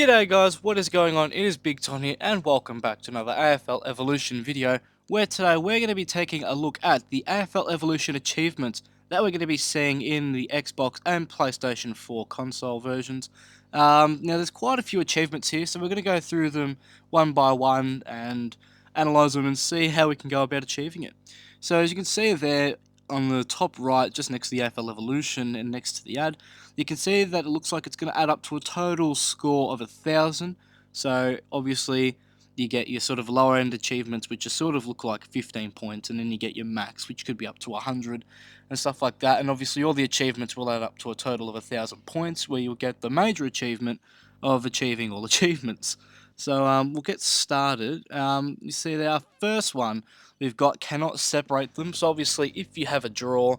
G'day guys, what is going on? It is Big Ton here and welcome back to another AFL Evolution video where today we're going to be taking a look at the AFL Evolution achievements that we're going to be seeing in the Xbox and PlayStation 4 console versions. Now there's quite a few achievements here, so we're going to go through them one by one and analyze them and see how we can go about achieving it. So as you can see there on the top right, just next to the AFL Evolution and next to the ad, you can see that it looks like it's going to add up to a total score of 1,000. So obviously you get your sort of lower end achievements, which just sort of look like 15 points, and then you get your max, which could be up to 100 and stuff like that. And obviously all the achievements will add up to a total of 1,000 points, where you'll get the major achievement of achieving all achievements. So we'll get started. You see there, our first one, we've got cannot separate them. So obviously if you have a draw,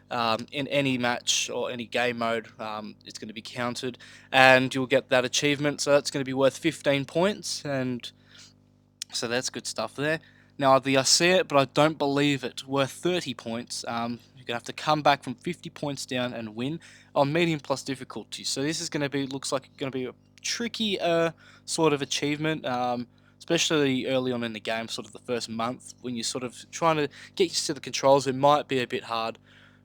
in any match or any game mode, it's going to be counted and you'll get that achievement, so that's going to be worth 15 points, and so that's good stuff there. Now I see it, but I don't believe it, worth 30 points. You're going to have to come back from 50 points down and win on medium plus difficulty, so this is going to be, looks like it's going to be a tricky sort of achievement, especially early on in the game, sort of the first month, when you're sort of trying to get used to the controls. It might be a bit hard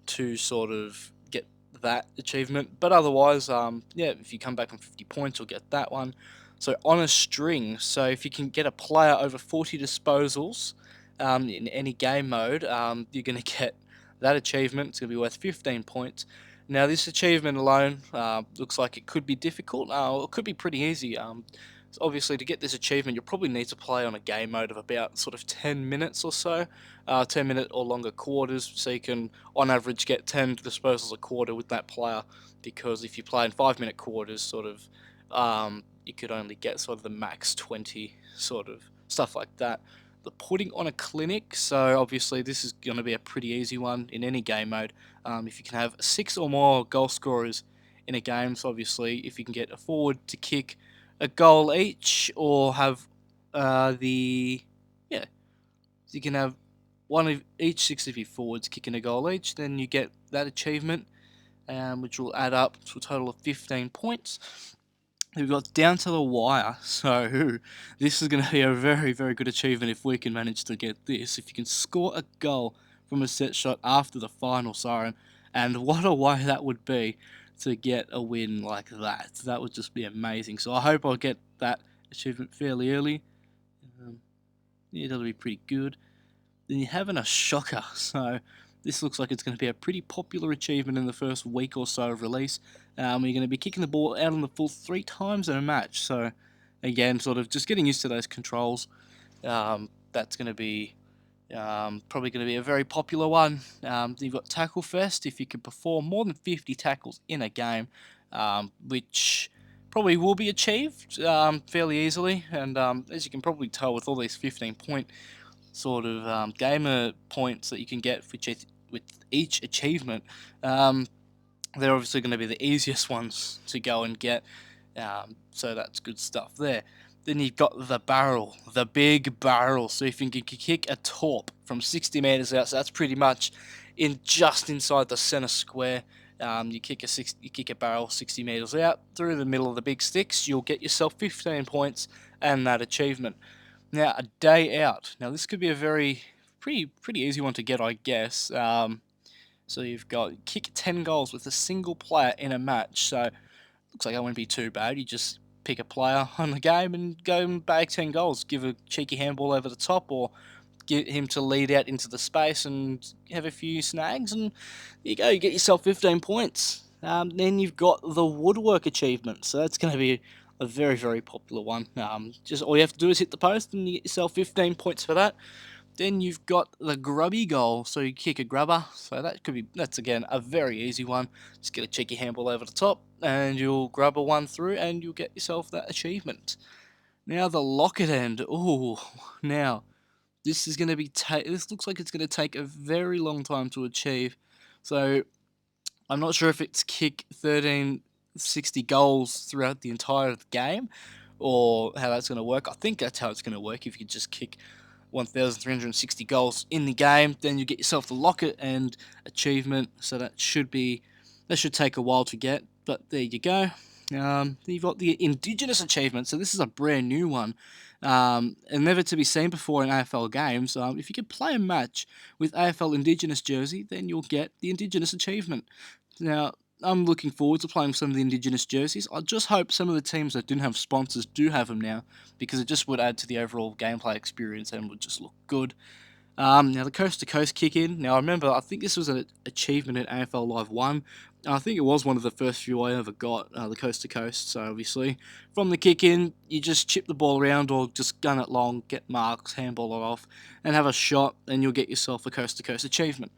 to sort of get that achievement, but otherwise, yeah, if you come back on 50 points, you'll get that one. So on a string, so if you can get a player over 40 disposals in any game mode, you're going to get that achievement. It's going to be worth 15 points. Now this achievement alone looks like it could be difficult, it could be pretty easy. So obviously, to get this achievement, you'll probably need to play on a game mode of about sort of 10 minutes or so, 10-minute or longer quarters, so you can, on average, get 10 disposals a quarter with that player, because if you play in 5-minute quarters, sort of, you could only get sort of the max 20, sort of stuff like that. The putting on a clinic, so obviously this is going to be a pretty easy one in any game mode. If you can have 6 or more goal scorers in a game, so obviously if you can get a forward to kick a goal each, or have yeah, so you can have one of each 6 of your forwards kicking a goal each, then you get that achievement, which will add up to a total of 15 points. We've got down to the wire, so this is going to be a very, very good achievement if we can manage to get this. If you can score a goal from a set shot after the final siren, and what a way that would be to get a win like that. That would just be amazing. So I hope I'll get that achievement fairly early. Yeah, that'll be pretty good. Then you're having a shocker, so this looks like it's going to be a pretty popular achievement in the first week or so of release. You're going to be kicking the ball out on the full 3 times in a match, so again, sort of just getting used to those controls. That's going to be probably going to be a very popular one. You've got Tackle Fest, if you can perform more than 50 tackles in a game, which probably will be achieved fairly easily, and as you can probably tell with all these 15-point sort of gamer points that you can get with each achievement, they're obviously going to be the easiest ones to go and get, so that's good stuff there. Then you've got the barrel, the big barrel. So if you can kick a torp from 60 meters out, so that's pretty much just inside the center square. You kick a barrel 60 meters out through the middle of the big sticks, you'll get yourself 15 points and that achievement. Now, a day out. Now this could be a pretty easy one to get, I guess. So you've got kick 10 goals with a single player in a match. So looks like that won't be too bad. You just pick a player on the game and go and bag 10 goals. Give a cheeky handball over the top, or get him to lead out into the space and have a few snags, and there you go, you get yourself 15 points. Then you've got the woodwork achievement, so that's going to be a very, very popular one. Just all you have to do is hit the post and you get yourself 15 points for that. Then you've got the grubby goal, so you kick a grubber, so that's again a very easy one. Just get a cheeky handball over the top and you'll grub a one through and you'll get yourself that achievement. Now the locket end. Ooh, now this is going to be this looks like it's going to take a very long time to achieve. So I'm not sure if it's kick 1360 goals throughout the entire game, or how that's going to work. I think that's how it's going to work. If you just kick 1,360 goals in the game, then you get yourself the locket and achievement. So that should take a while to get, but there you go. Then you've got the Indigenous achievement. So this is a brand new one, and never to be seen before in AFL games. If you can play a match with AFL Indigenous jersey, then you'll get the Indigenous achievement. Now, I'm looking forward to playing some of the Indigenous jerseys. I just hope some of the teams that didn't have sponsors do have them now, because it just would add to the overall gameplay experience and would just look good. Now the coast to coast kick in. Now I remember, I think this was an achievement in AFL Live 1. I think it was one of the first few I ever got, the coast to coast. So obviously, from the kick in, you just chip the ball around or just gun it long, get marks, handball it off, and have a shot, and you'll get yourself a coast to coast achievement.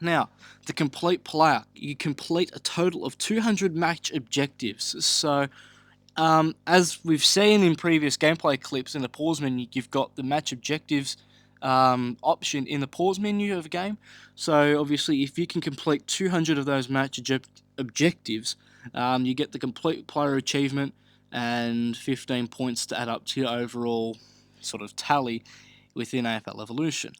Now, the complete player, you complete a total of 200 match objectives. So, as we've seen in previous gameplay clips in the pause menu, you've got the match objectives option in the pause menu of a game. So, obviously, if you can complete 200 of those match objectives, you get the complete player achievement and 15 points to add up to your overall sort of tally within AFL Evolution.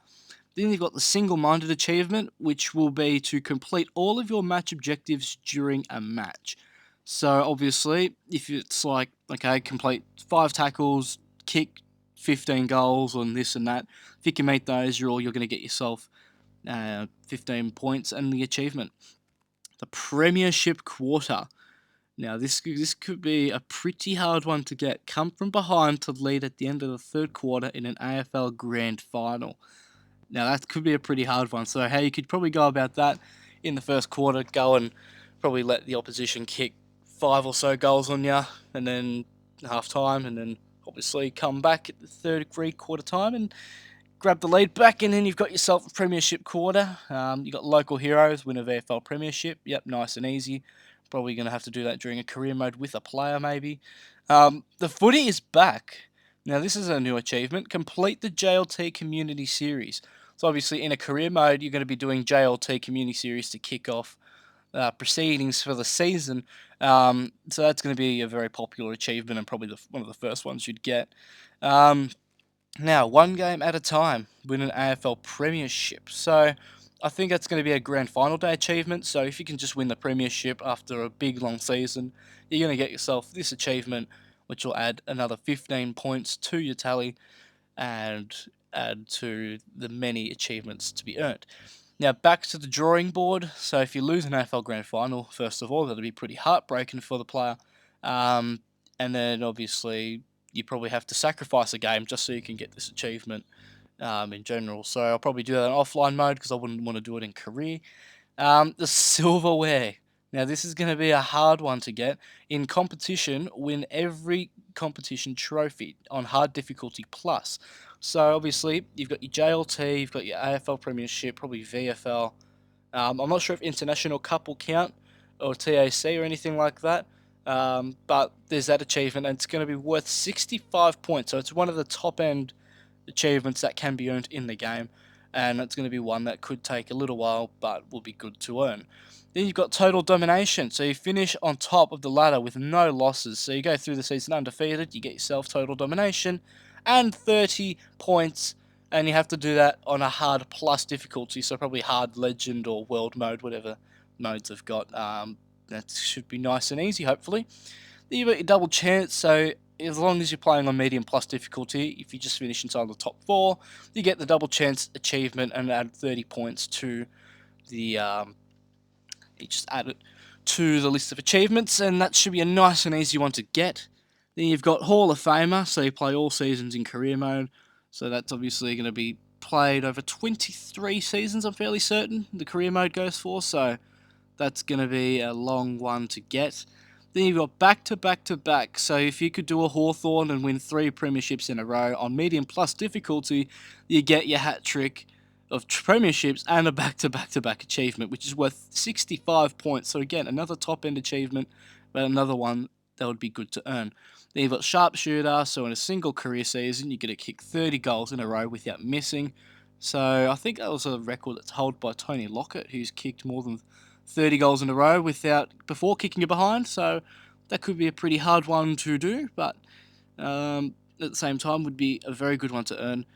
Then you've got the single-minded achievement, which will be to complete all of your match objectives during a match. So obviously, if it's like, okay, complete 5 tackles, kick 15 goals on this and that, if you can meet those, you're going to get yourself 15 points and the achievement. The Premiership Quarter. Now, this could be a pretty hard one to get. Come from behind to lead at the end of the third quarter in an AFL Grand Final. Now, that could be a pretty hard one. So, how you could probably go about that in the first quarter, go and probably let the opposition kick 5 or so goals on you, and then half time, and then obviously come back at the third quarter time and grab the lead back, and then you've got yourself a Premiership quarter. You've got local heroes, win a VFL Premiership. Yep, nice and easy. Probably going to have to do that during a career mode with a player, maybe. The footy is back. Now, this is a new achievement. Complete the JLT Community Series. So, obviously, in a career mode, you're going to be doing JLT Community Series to kick off proceedings for the season. So, that's going to be a very popular achievement and probably one of the first ones you'd get. Now, one game at a time, win an AFL Premiership. So, I think that's going to be a grand final day achievement. So, if you can just win the Premiership after a big long season, you're going to get yourself this achievement, which will add another 15 points to your tally and add to the many achievements to be earned. Now, back to the drawing board. So, if you lose an AFL Grand Final, first of all, that'll be pretty heartbreaking for the player. And then, obviously, you probably have to sacrifice a game just so you can get this achievement in general. So, I'll probably do that in offline mode because I wouldn't want to do it in career. The silverware. Now, this is going to be a hard one to get. In competition, win every competition trophy on hard difficulty plus. So, obviously, you've got your JLT, you've got your AFL Premiership, probably VFL. I'm not sure if International Cup will count, or TAC or anything like that. But there's that achievement, and it's going to be worth 65 points. So, it's one of the top end achievements that can be earned in the game, and it's going to be one that could take a little while but will be good to earn. Then you've got total domination, so you finish on top of the ladder with no losses. So you go through the season undefeated, you get yourself total domination and 30 points, and you have to do that on a hard plus difficulty, so probably hard legend or world mode, whatever modes have got. That should be nice and easy, hopefully. Then you've got your double chance, so as long as you're playing on medium plus difficulty, if you just finish inside the top 4, you get the double chance achievement and add 30 points to the you just add it to the list of achievements, and that should be a nice and easy one to get. Then you've got Hall of Famer, so you play all seasons in career mode, so that's obviously going to be played over 23 seasons, I'm fairly certain the career mode goes for, so that's going to be a long one to get. Then you've got back to back to back. So if you could do a Hawthorn and win 3 premierships in a row on medium plus difficulty, you get your hat trick of premierships and a back to back to back achievement, which is worth 65 points. So again, another top end achievement, but another one that would be good to earn. Then you've got sharpshooter. So in a single career season, you get to kick 30 goals in a row without missing. So I think that was a record that's held by Tony Lockett, who's kicked more than 30 goals in a row before kicking it behind, so that could be a pretty hard one to do, but at the same time would be a very good one to earn.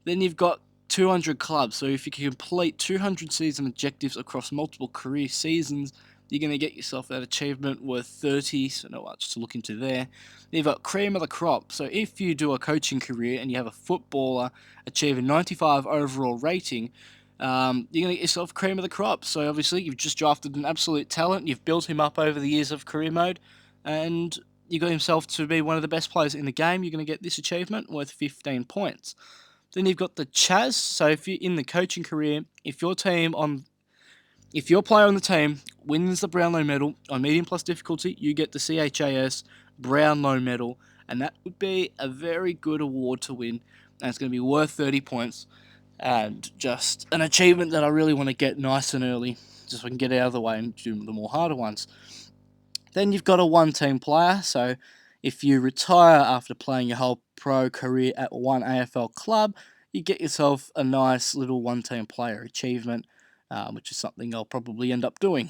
Then you've got 200 clubs, so if you can complete 200 season objectives across multiple career seasons, you're going to get yourself that achievement worth 30, so not much to look into there. You've got cream of the crop, so if you do a coaching career and you have a footballer achieve a 95 overall rating, you're going to get yourself cream of the crop. So obviously you've just drafted an absolute talent, you've built him up over the years of career mode, and you got himself to be one of the best players in the game. You're going to get this achievement worth 15 points. Then you've got the Chaz. So if you're in the coaching career, if your player on the team wins the Brownlow medal on medium plus difficulty, you get the CHAS Brownlow medal, and that would be a very good award to win, and it's going to be worth 30 points, and just an achievement that I really want to get nice and early, just so I can get out of the way and do the more harder ones. Then you've got a one-team player, so if you retire after playing your whole pro career at one AFL club, you get yourself a nice little one-team player achievement, which is something I'll probably end up doing.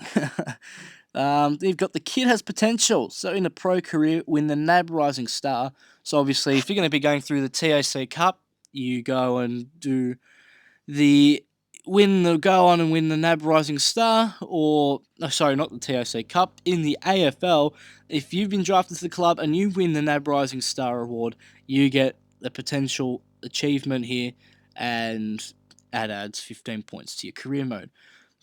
You've got the kid has potential, so in a pro career, win the NAB Rising Star. So obviously, if you're going to be going through the TAC Cup, you go and do go on and win the NAB Rising Star, or sorry, not the TOC Cup, in the AFL. If you've been drafted to the club and you win the NAB Rising Star award, you get the potential achievement here, and that adds 15 points to your career mode.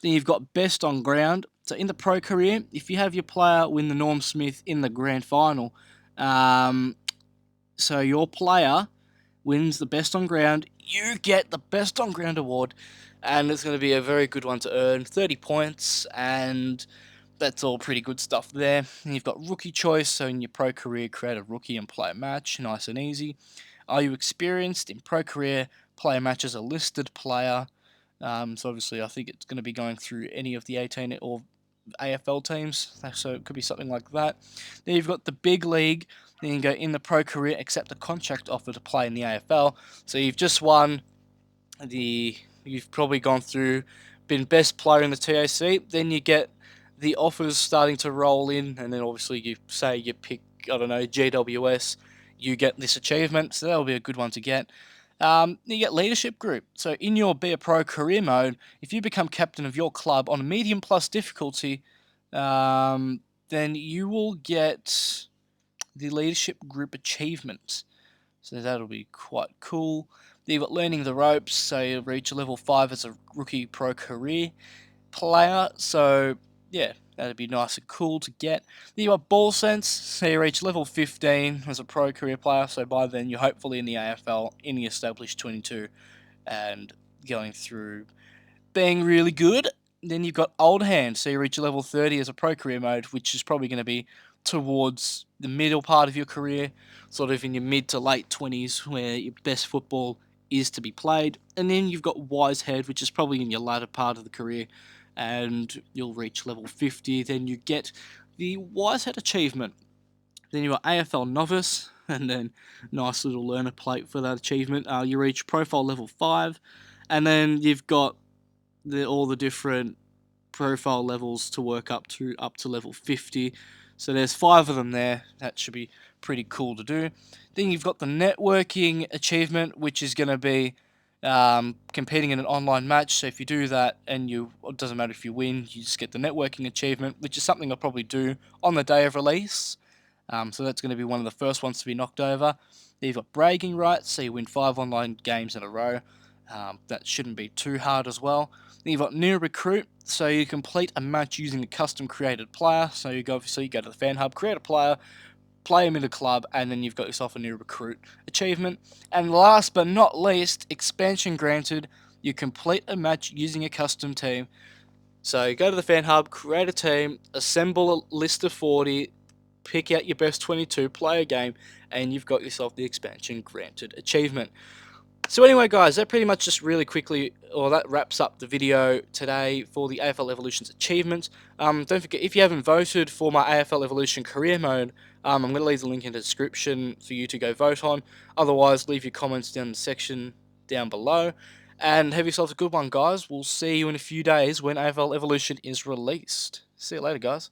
Then you've got best on ground. So in the pro career, if you have your player win the Norm Smith in the grand final, so your player wins the best on ground, you get the best on ground award, and it's going to be a very good one to earn, 30 points, and that's all pretty good stuff there. And you've got rookie choice, so in your pro career, create a rookie and play a match, nice and easy. Are you experienced? In pro career, play a match as a listed player. So obviously I think it's going to be going through any of the 18 or AFL teams, so it could be something like that. Then you've got the big league. Then you can go in the pro career, accept a contract offer to play in the AFL. So you've just won you've probably gone through, been best player in the TAC. Then you get the offers starting to roll in, and then obviously you say you pick, I don't know, GWS, you get this achievement. So that'll be a good one to get. You get leadership group. So in your Be a Pro career mode, if you become captain of your club on a medium plus difficulty, then you will get the leadership group achievement. So that'll be quite cool. Then you've got learning the ropes. So you reach level 5 as a rookie pro career player. So yeah, that'd be nice and cool to get. Then you got ball sense, so you reach level 15 as a pro career player, so by then you're hopefully in the AFL, in the established 22, and going through being really good. Then you've got old hand, so you reach level 30 as a pro career mode, which is probably going to be towards the middle part of your career, sort of in your mid to late 20s, where your best football is to be played. And then you've got wise head, which is probably in your latter part of the career, and you'll reach level 50. Then you get the wise head achievement. Then you've got AFL novice, and then nice little learner plate for that achievement. You reach profile level 5, and then you've got all the different profile levels to work up to level 50. So there's 5 of them there. That should be pretty cool to do. Then you've got the networking achievement, which is going to be competing in an online match. So if you do that, and it doesn't matter if you win, you just get the networking achievement, which is something I'll probably do on the day of release. So that's going to be one of the first ones to be knocked over. Then you've got bragging rights, so you win 5 online games in a row. That shouldn't be too hard as well. Then you've got new recruit, so you complete a match using a custom created player. So you go to the fan hub, create a player, play him in the club, and then you've got yourself a new recruit achievement. And last but not least, expansion granted. You complete a match using a custom team. So you go to the fan hub, create a team, assemble a list of 40, pick out your best 22, play a game, and you've got yourself the expansion granted achievement. So anyway, guys, that pretty much just really quickly, or that wraps up the video today for the AFL Evolution's achievements. Don't forget, if you haven't voted for my AFL Evolution career mode, I'm going to leave the link in the description for you to go vote on. Otherwise, leave your comments down in the section down below. And have yourselves a good one, guys. We'll see you in a few days when AFL Evolution is released. See you later, guys.